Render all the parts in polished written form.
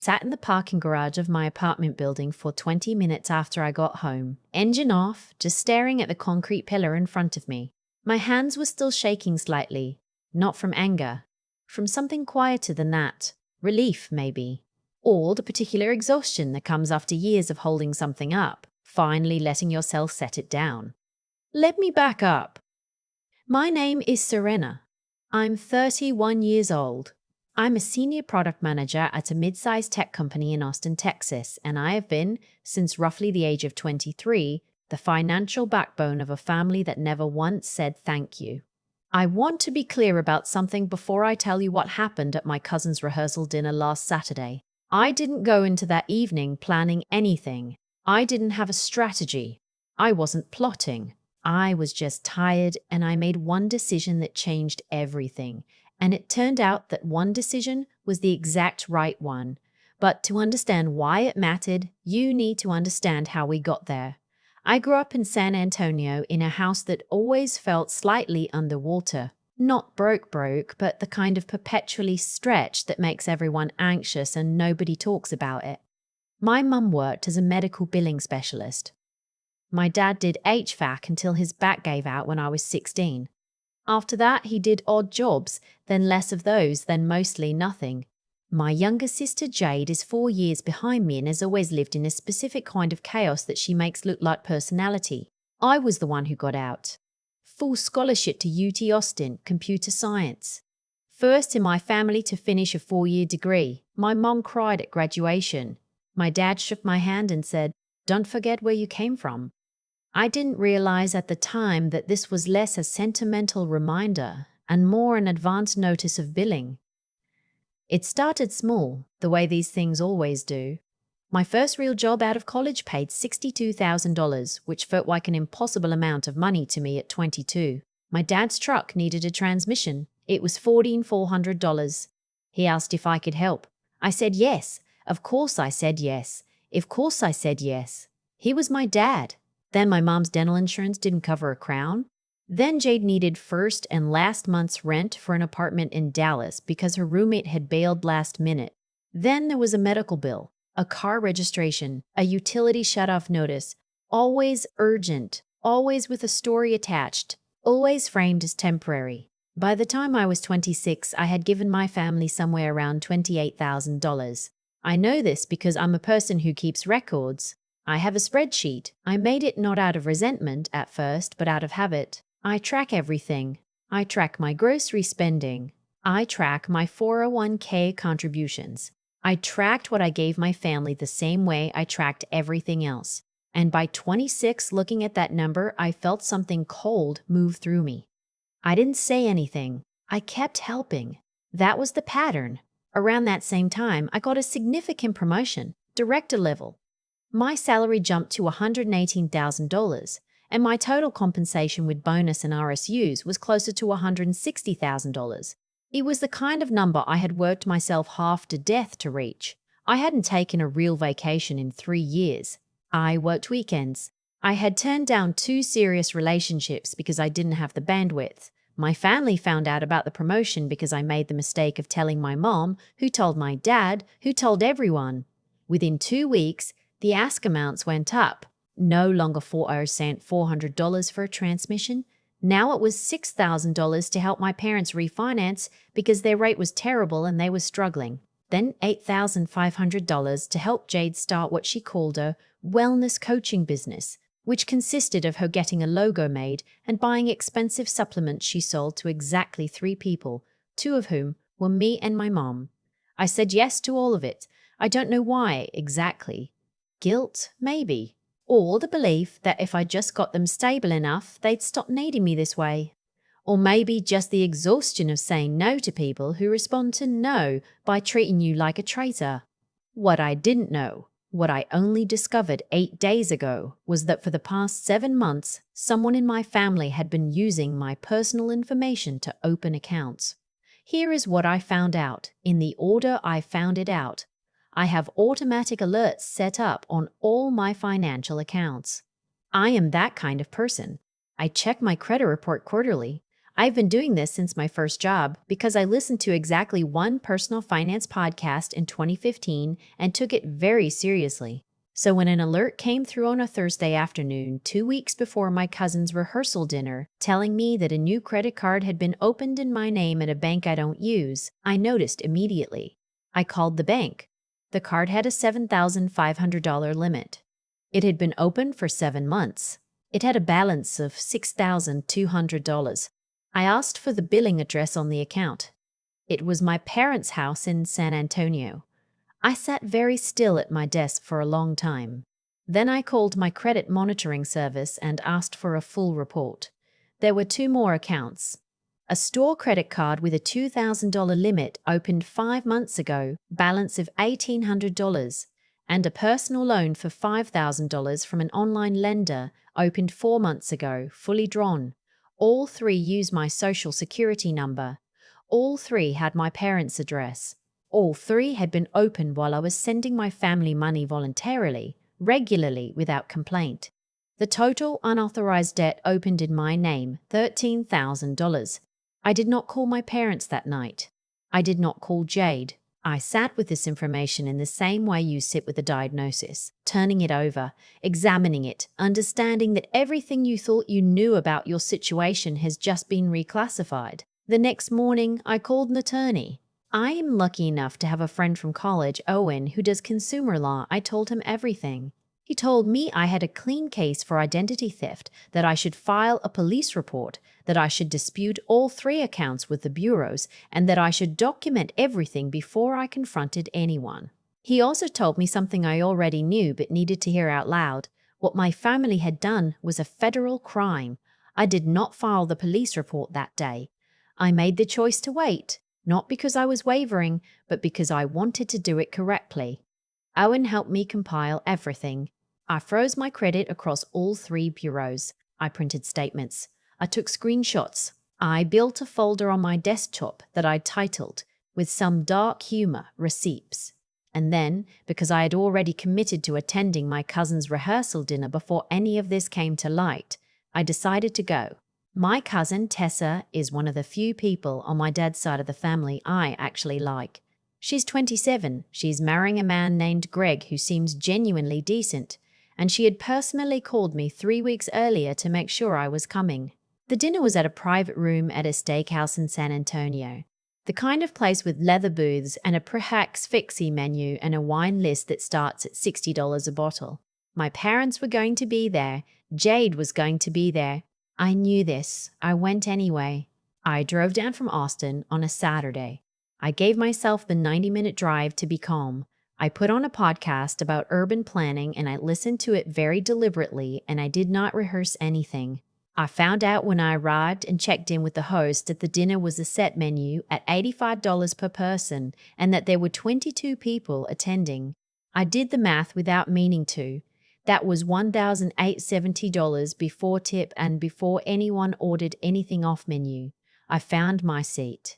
Sat in the parking garage of my apartment building for 20 minutes after I got home, engine off, just staring at the concrete pillar in front of me. My hands were still shaking slightly, not from anger, from something quieter than that. Relief, maybe. Or the particular exhaustion that comes after years of holding something up, finally letting yourself set it down. Let me back up. My name is Serena. I'm 31 years old. I'm a senior product manager at a mid-sized tech company in Austin, Texas, and I have been, since roughly the age of 23, the financial backbone of a family that never once said thank you. I want to be clear about something before I tell you what happened at my cousin's rehearsal dinner last Saturday. I didn't go into that evening planning anything. I didn't have a strategy. I wasn't plotting. I was just tired, and I made one decision that changed everything. And it turned out that one decision was the exact right one. But to understand why it mattered, you need to understand how we got there. I grew up in San Antonio in a house that always felt slightly underwater. Not broke, but the kind of perpetually stretched that makes everyone anxious and nobody talks about it. My mum worked as a medical billing specialist. My dad did HVAC until his back gave out when I was 16. After that, he did odd jobs, then less of those, then mostly nothing. My younger sister Jade is 4 years behind me and has always lived in a specific kind of chaos that she makes look like personality. I was the one who got out. Full scholarship to UT Austin, computer science. First in my family to finish a 4-year degree. My mom cried at graduation. My dad shook my hand and said, "Don't forget where you came from." I didn't realize at the time that this was less a sentimental reminder and more an advance notice of billing. It started small, the way these things always do. My first real job out of college paid $62,000, which felt like an impossible amount of money to me at 22. My dad's truck needed a transmission. It was $14,400. He asked if I could help. I said yes. Of course I said yes. Of course I said yes. He was my dad. Then my mom's dental insurance didn't cover a crown. Then Jade needed first and last month's rent for an apartment in Dallas because her roommate had bailed last minute. Then there was a medical bill, a car registration, a utility shutoff notice, always urgent, always with a story attached, always framed as temporary. By the time I was 26, I had given my family somewhere around $28,000. I know this because I'm a person who keeps records. I have a spreadsheet. I made it not out of resentment at first, but out of habit. I track everything. I track my grocery spending. I track my 401k contributions. I tracked what I gave my family the same way I tracked everything else. And by 26, looking at that number, I felt something cold move through me. I didn't say anything. I kept helping. That was the pattern. Around that same time, I got a significant promotion, director level. My salary jumped to $118,000, and my total compensation with bonus and RSUs was closer to $160,000. It was the kind of number I had worked myself half to death to reach. I hadn't taken a real vacation in 3 years. I worked weekends. I had turned down 2 serious relationships because I didn't have the bandwidth. My family found out about the promotion because I made the mistake of telling my mom, who told my dad, who told everyone. Within 2 weeks, the ask amounts went up. No longer $400 for a transmission. Now it was $6,000 to help my parents refinance because their rate was terrible and they were struggling. Then $8,500 to help Jade start what she called a wellness coaching business, which consisted of her getting a logo made and buying expensive supplements she sold to exactly 3 people, 2 of whom were me and my mom. I said yes to all of it. I don't know why exactly. Guilt, maybe. Or the belief that if I just got them stable enough, they'd stop needing me this way. Or maybe just the exhaustion of saying no to people who respond to no by treating you like a traitor. What I didn't know, what I only discovered 8 days ago, was that for the past 7 months, someone in my family had been using my personal information to open accounts. Here is what I found out, in the order I found it out. I have automatic alerts set up on all my financial accounts. I am that kind of person. I check my credit report quarterly. I've been doing this since my first job because I listened to exactly one personal finance podcast in 2015 and took it very seriously. So when an alert came through on a Thursday afternoon, 2 weeks before my cousin's rehearsal dinner, telling me that a new credit card had been opened in my name at a bank I don't use, I noticed immediately. I called the bank. The card had a $7,500 limit. It had been open for 7 months. It had a balance of $6,200. I asked for the billing address on the account. It was my parents' house in San Antonio. I sat very still at my desk for a long time. Then I called my credit monitoring service and asked for a full report. There were 2 more accounts. A store credit card with a $2,000 limit opened 5 months ago, balance of $1,800, and a personal loan for $5,000 from an online lender opened 4 months ago, fully drawn. All 3 used my social security number. All 3 had my parents' address. All 3 had been opened while I was sending my family money voluntarily, regularly, without complaint. The total unauthorized debt opened in my name, $13,000. I did not call my parents that night. I did not call Jade. I sat with this information in the same way you sit with a diagnosis, turning it over, examining it, understanding that everything you thought you knew about your situation has just been reclassified. The next morning, I called an attorney. I am lucky enough to have a friend from college, Owen, who does consumer law. I told him everything. He told me I had a clean case for identity theft, that I should file a police report, that I should dispute all 3 accounts with the bureaus, and that I should document everything before I confronted anyone. He also told me something I already knew but needed to hear out loud. What my family had done was a federal crime. I did not file the police report that day. I made the choice to wait. Not because I was wavering, but because I wanted to do it correctly. Owen helped me compile everything. I froze my credit across all 3 bureaus. I printed statements. I took screenshots. I built a folder on my desktop that I titled, with some dark humor, Receipts. And then, because I had already committed to attending my cousin's rehearsal dinner before any of this came to light, I decided to go. My cousin, Tessa, is one of the few people on my dad's side of the family I actually like. She's 27. She's marrying a man named Greg who seems genuinely decent, and she had personally called me 3 weeks earlier to make sure I was coming. The dinner was at a private room at a steakhouse in San Antonio. The kind of place with leather booths and a perhaps fixie menu and a wine list that starts at $60 a bottle. My parents were going to be there. Jade was going to be there. I knew this. I went anyway. I drove down from Austin on a Saturday. I gave myself the 90-minute drive to be calm. I put on a podcast about urban planning and I listened to it very deliberately, and I did not rehearse anything. I found out when I arrived and checked in with the host that the dinner was a set menu at $85 per person and that there were 22 people attending. I did the math without meaning to. That was $1,870 before tip and before anyone ordered anything off menu. I found my seat.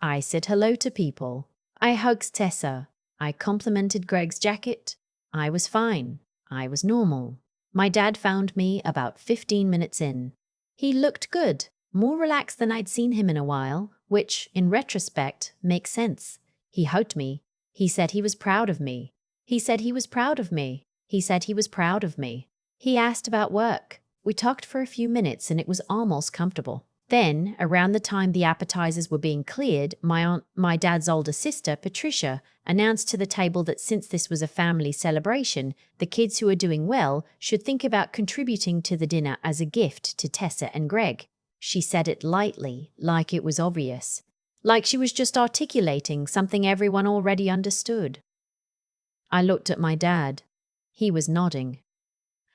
I said hello to people. I hugged Tessa. I complimented Greg's jacket. I was fine. I was normal. My dad found me about 15 minutes in. He looked good, more relaxed than I'd seen him in a while, which, in retrospect, makes sense. He hugged me. He said he was proud of me. He said he was proud of me. He said he was proud of me. He asked about work. We talked for a few minutes and it was almost comfortable. Then, around the time the appetizers were being cleared, my dad's older sister, Patricia, announced to the table that since this was a family celebration, the kids who are doing well should think about contributing to the dinner as a gift to Tessa and Greg. She said it lightly, like it was obvious. Like she was just articulating something everyone already understood. I looked at my dad. He was nodding.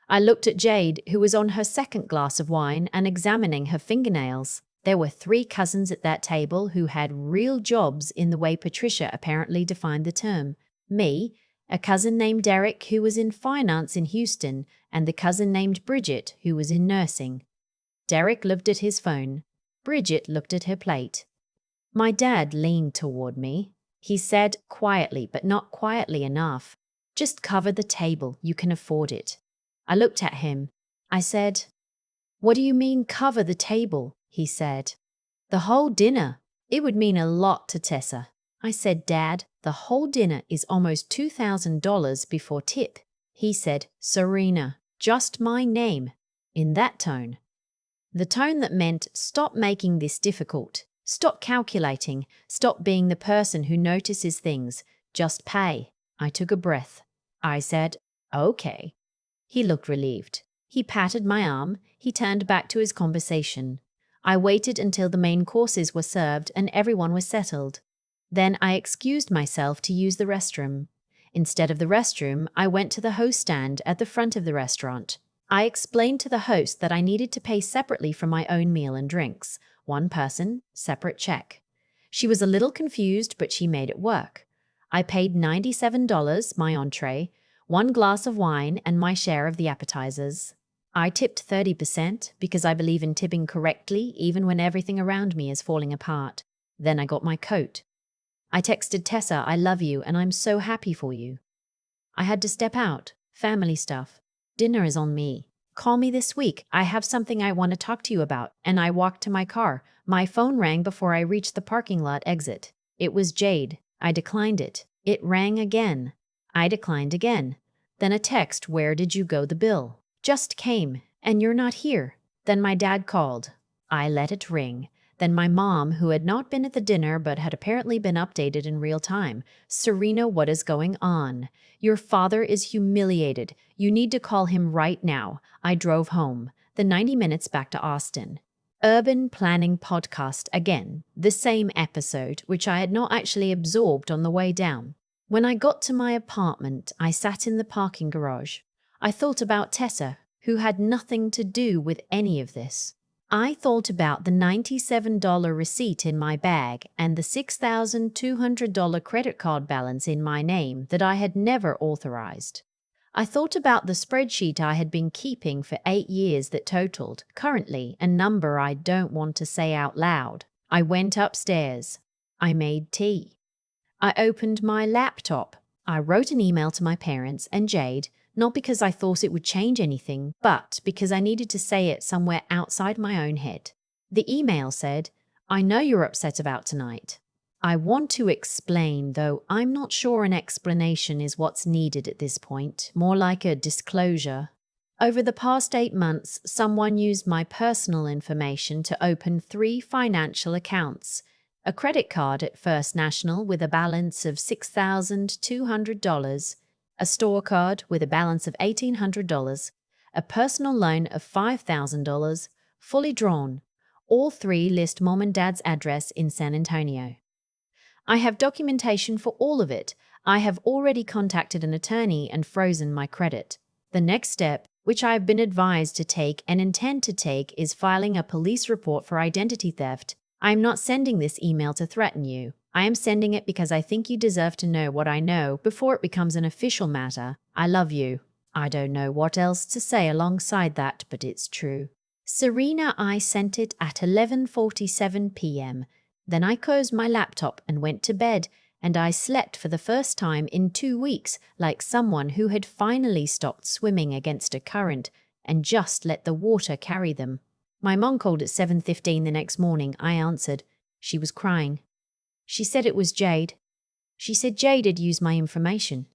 I looked at Jade, who was on her second glass of wine and examining her fingernails. There were 3 cousins at that table who had real jobs in the way Patricia apparently defined the term. Me, a cousin named Derek who was in finance in Houston, and the cousin named Bridget who was in nursing. Derek looked at his phone. Bridget looked at her plate. My dad leaned toward me. He said quietly, but not quietly enough, "Just cover the table. You can afford it." I looked at him. I said, "What do you mean cover the table?" he said. The whole dinner. It would mean a lot to Tessa. I said, Dad, the whole dinner is almost $2,000 before tip. He said, Serena, just my name, in that tone. The tone that meant, stop making this difficult. Stop calculating. Stop being the person who notices things. Just pay. I took a breath. I said, okay. He looked relieved. He patted my arm. He turned back to his conversation. I waited until the main courses were served and everyone was settled. Then I excused myself to use the restroom. Instead of the restroom, I went to the host stand at the front of the restaurant. I explained to the host that I needed to pay separately for my own meal and drinks. One person, separate check. She was a little confused, but she made it work. I paid $97, my entree, 1 glass of wine, and my share of the appetizers. I tipped 30% because I believe in tipping correctly even when everything around me is falling apart. Then I got my coat. I texted Tessa, I love you and I'm so happy for you. I had to step out. Family stuff. Dinner is on me. Call me this week. I have something I want to talk to you about. And I walked to my car. My phone rang before I reached the parking lot exit. It was Jade. I declined it. It rang again. I declined again. Then a text, where did you go? The bill just came, and you're not here. Then my dad called. I let it ring. Then my mom, who had not been at the dinner but had apparently been updated in real time. Serena, what is going on? Your father is humiliated. You need to call him right now. I drove home. The 90 minutes back to Austin. Urban Planning Podcast again. The same episode, which I had not actually absorbed on the way down. When I got to my apartment, I sat in the parking garage. I thought about Tessa, who had nothing to do with any of this. I thought about the $97 receipt in my bag and the $6,200 credit card balance in my name that I had never authorized. I thought about the spreadsheet I had been keeping for 8 years that totaled, currently, a number I don't want to say out loud. I went upstairs. I made tea. I opened my laptop. I wrote an email to my parents and Jade, not because I thought it would change anything, but because I needed to say it somewhere outside my own head. The email said, I know you're upset about tonight. I want to explain, though I'm not sure an explanation is what's needed at this point, more like a disclosure. Over the past 8 months, someone used my personal information to open 3 financial accounts. A credit card at First National with a balance of $6,200, a store card with a balance of $1,800, a personal loan of $5,000, fully drawn. All 3 list Mom and Dad's address in San Antonio. I have documentation for all of it. I have already contacted an attorney and frozen my credit. The next step, which I have been advised to take and intend to take, is filing a police report for identity theft. I am not sending this email to threaten you. I am sending it because I think you deserve to know what I know before it becomes an official matter. I love you. I don't know what else to say alongside that, but it's true. Serena, I sent it at 11:47 p.m. Then I closed my laptop and went to bed, and I slept for the first time in 2 weeks, like someone who had finally stopped swimming against a current and just let the water carry them. My mom called at 7:15 the next morning. I answered. She was crying. She said it was Jade. She said Jade had used my information.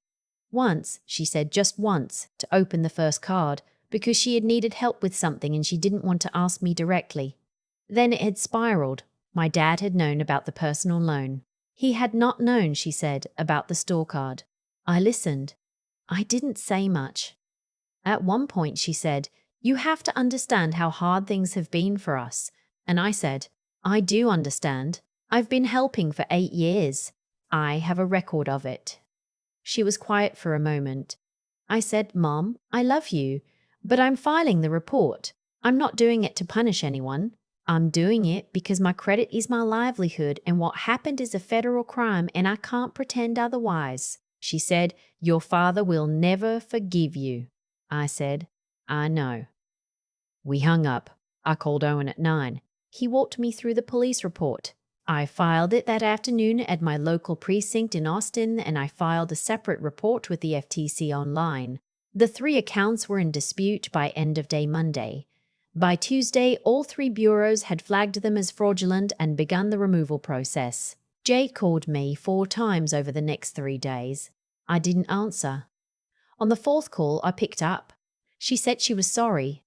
Once, she said just once, to open the first card, because she had needed help with something and she didn't want to ask me directly. Then it had spiraled. My dad had known about the personal loan. He had not known, she said, about the store card. I listened. I didn't say much. At one point, she said, you have to understand how hard things have been for us. And I said, I do understand. I've been helping for 8 years. I have a record of it. She was quiet for a moment. I said, Mom, I love you, but I'm filing the report. I'm not doing it to punish anyone. I'm doing it because my credit is my livelihood and what happened is a federal crime and I can't pretend otherwise. She said, your father will never forgive you. I said, I know. We hung up. I called Owen at 9. He walked me through the police report. I filed it that afternoon at my local precinct in Austin, and I filed a separate report with the FTC online. The 3 accounts were in dispute by end of day Monday. By Tuesday, all 3 bureaus had flagged them as fraudulent and begun the removal process. Jade called me 4 times over the next 3 days. I didn't answer. On the 4th call, I picked up. She said she was sorry.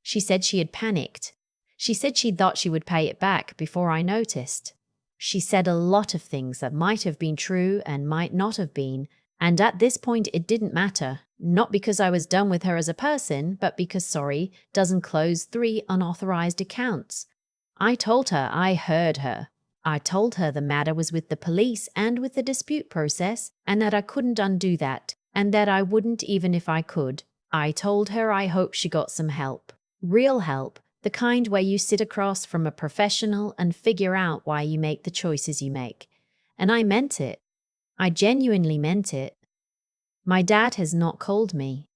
She said she had panicked. She said she thought she would pay it back before I noticed. She said a lot of things that might have been true and might not have been, and at this point it didn't matter, not because I was done with her as a person, but because sorry doesn't close 3 unauthorized accounts. I told her I heard her. I told her the matter was with the police and with the dispute process, and that I couldn't undo that, and that I wouldn't even if I could. I told her I hoped she got some help. Real help, the kind where you sit across from a professional and figure out why you make the choices you make. And I meant it. I genuinely meant it. My dad has not called me.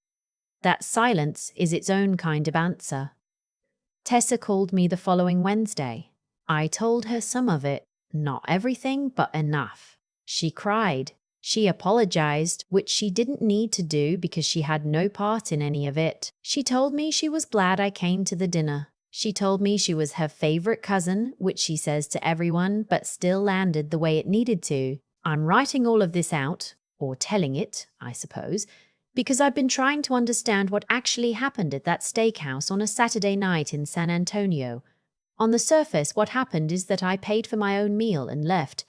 That silence is its own kind of answer. Tessa called me the following Wednesday. I told her some of it, not everything, but enough. She cried. She apologized, which she didn't need to do because she had no part in any of it. She told me she was glad I came to the dinner. She told me she was her favorite cousin, which she says to everyone, but still landed the way it needed to. I'm writing all of this out, or telling it, I suppose, because I've been trying to understand what actually happened at that steakhouse on a Saturday night in San Antonio. On the surface, what happened is that I paid for my own meal and left.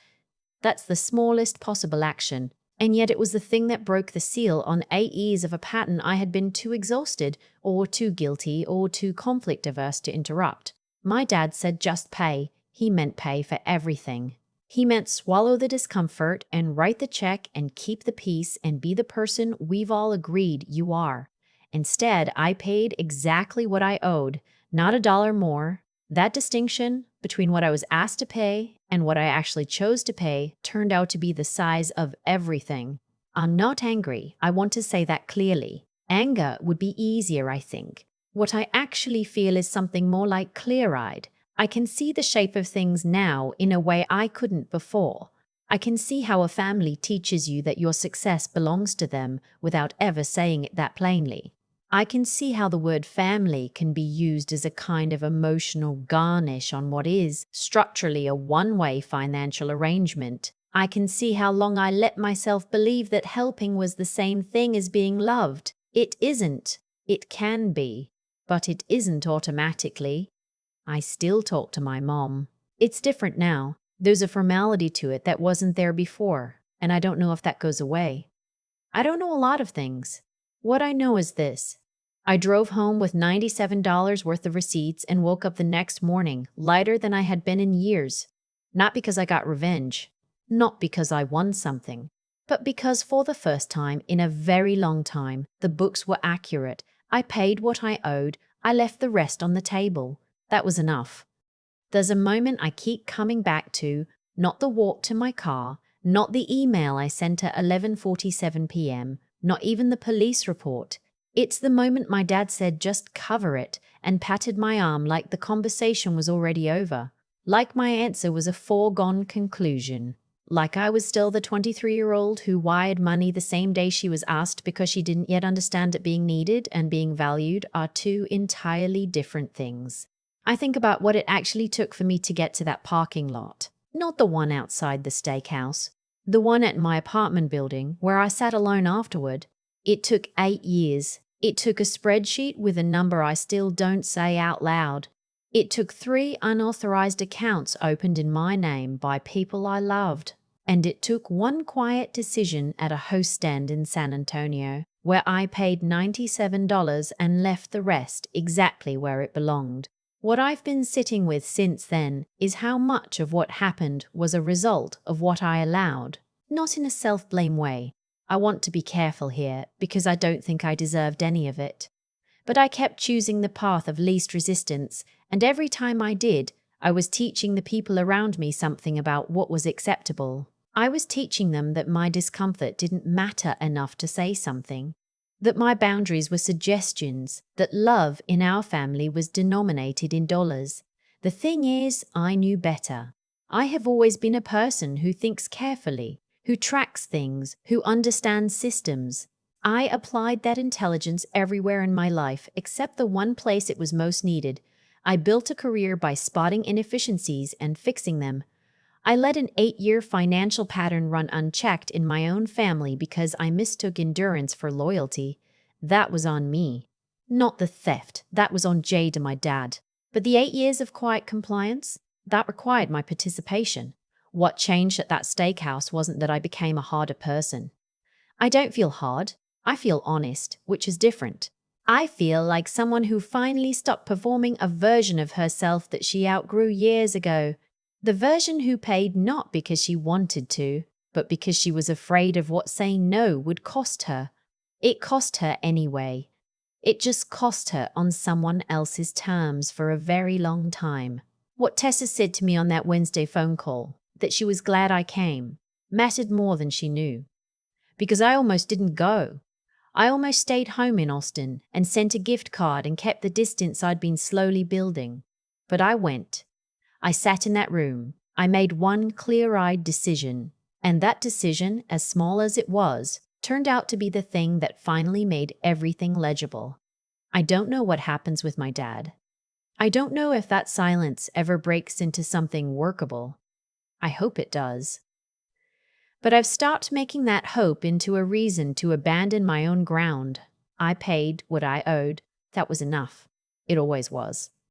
That's the smallest possible action, and yet it was the thing that broke the seal on 8 years of a pattern I had been too exhausted, or too guilty, or too conflict-averse to interrupt. My dad said just pay. He meant pay for everything. He meant swallow the discomfort and write the check and keep the peace and be the person we've all agreed you are. Instead, I paid exactly what I owed, not $1 more. That distinction between what I was asked to pay and what I actually chose to pay turned out to be the size of everything. I'm not angry. I want to say that clearly. Anger would be easier, I think. What I actually feel is something more like clear-eyed. I can see the shape of things now in a way I couldn't before. I can see how a family teaches you that your success belongs to them without ever saying it that plainly. I can see how the word family can be used as a kind of emotional garnish on what is structurally a one-way financial arrangement. I can see how long I let myself believe that helping was the same thing as being loved. It isn't. It can be, but it isn't automatically. I still talk to my mom. It's different now. There's a formality to it that wasn't there before, and I don't know if that goes away. I don't know a lot of things. What I know is this. I drove home with $97 worth of receipts and woke up the next morning lighter than I had been in years. Not because I got revenge, not because I won something, but because for the first time in a very long time, the books were accurate. I paid what I owed. I left the rest on the table. That was enough. There's a moment I keep coming back to, not the walk to my car, not the email I sent at 11:47 p.m., not even the police report. It's the moment my dad said just cover it and patted my arm like the conversation was already over, like my answer was a foregone conclusion, like I was still the 23-year-old who wired money the same day she was asked because she didn't yet understand that being needed and being valued are 2 entirely different things. I think about what it actually took for me to get to that parking lot. Not the one outside the steakhouse. The one at my apartment building where I sat alone afterward. It took 8 years. It took a spreadsheet with a number I still don't say out loud. It took 3 unauthorized accounts opened in my name by people I loved. And it took 1 quiet decision at a host stand in San Antonio, where I paid $97 and left the rest exactly where it belonged. What I've been sitting with since then is how much of what happened was a result of what I allowed. Not in a self-blame way. I want to be careful here because I don't think I deserved any of it. But I kept choosing the path of least resistance, and every time I did, I was teaching the people around me something about what was acceptable. I was teaching them that my discomfort didn't matter enough to say something, that my boundaries were suggestions, that love in our family was denominated in dollars. The thing is, I knew better. I have always been a person who thinks carefully, who tracks things, who understands systems. I applied that intelligence everywhere in my life except the one place it was most needed. I built a career by spotting inefficiencies and fixing them. I let an 8-year financial pattern run unchecked in my own family because I mistook endurance for loyalty. That was on me. Not the theft. That was on Jade and my dad. But the 8 years of quiet compliance? That required my participation. What changed at that steakhouse wasn't that I became a harder person. I don't feel hard. I feel honest, which is different. I feel like someone who finally stopped performing a version of herself that she outgrew years ago. The version who paid not because she wanted to, but because she was afraid of what saying no would cost her. It cost her anyway. It just cost her on someone else's terms for a very long time. What Tessa said to me on that Wednesday phone call, that she was glad I came, mattered more than she knew. Because I almost didn't go. I almost stayed home in Austin and sent a gift card and kept the distance I'd been slowly building. But I went. I sat in that room. I made one clear-eyed decision. And that decision, as small as it was, turned out to be the thing that finally made everything legible. I don't know what happens with my dad. I don't know if that silence ever breaks into something workable. I hope it does. But I've stopped making that hope into a reason to abandon my own ground. I paid what I owed. That was enough. It always was.